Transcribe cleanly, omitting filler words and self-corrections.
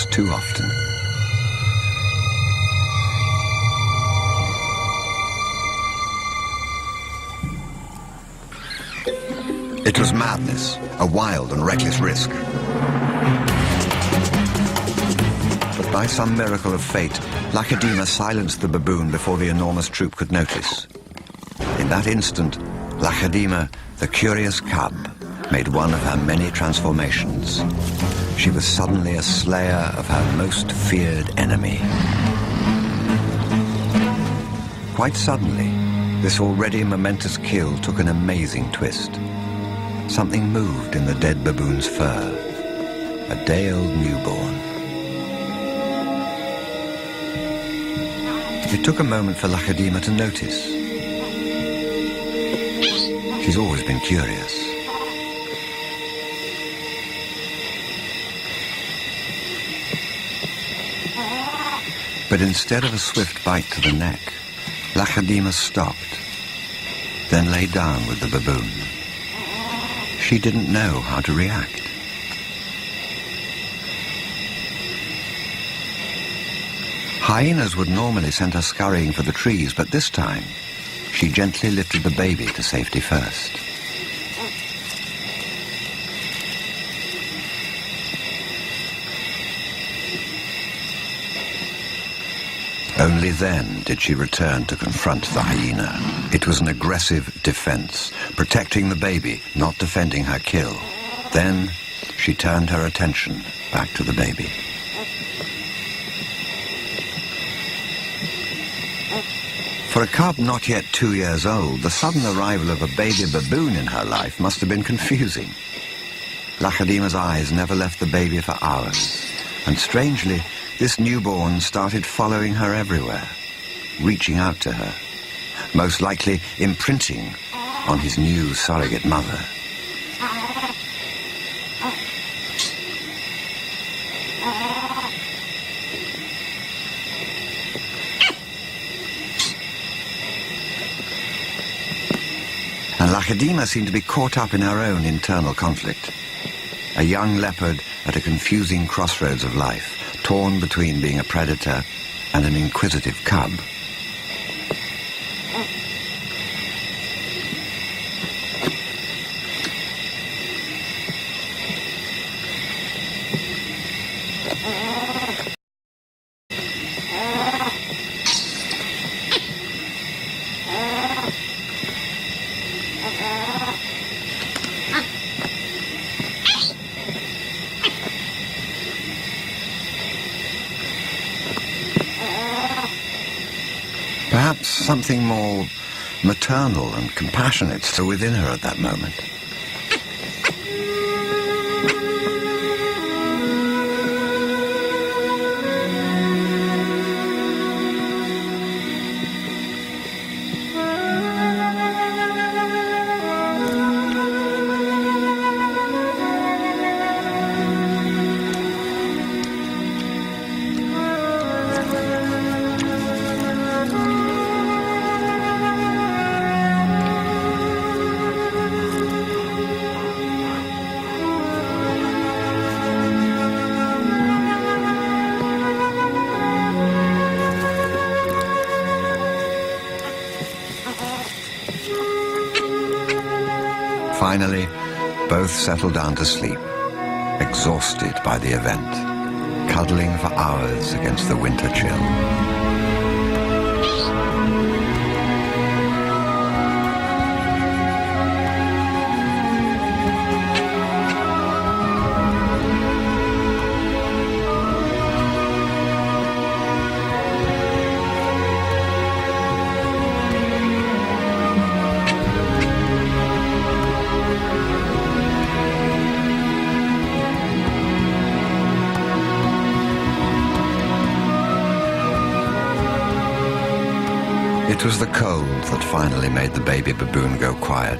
too often. It was madness, a wild and reckless risk. But by some miracle of fate, Lacedaemon silenced the baboon before the enormous troop could notice. In that instant, Lacedaemon, the curious cub, made one of her many transformations. She was suddenly a slayer of her most feared enemy. Quite suddenly, this already momentous kill took an amazing twist. Something moved in the dead baboon's fur. A day-old newborn. It took a moment for Lacedaemon to notice. She's always been curious. But instead of a swift bite to the neck, Lacedaemon stopped, then lay down with the baboon. She didn't know how to react. Hyenas would normally send her scurrying for the trees, but this time, she gently lifted the baby to safety first. Only then did she return to confront the hyena. It was an aggressive defense, protecting the baby, not defending her kill. Then she turned her attention back to the baby. For a cub not yet 2 years old, the sudden arrival of a baby baboon in her life must have been confusing. Lacedaemon's eyes never left the baby for hours, and strangely, this newborn started following her everywhere, reaching out to her, most likely imprinting on his new surrogate mother. And Lacedaemon seemed to be caught up in her own internal conflict. A young leopard at a confusing crossroads of life, torn between being a predator and an inquisitive cub. Perhaps something more maternal and compassionate still within her at that moment. Finally, both settled down to sleep, exhausted by the event, cuddling for hours against the winter chill. It was the cold that finally made the baby baboon go quiet.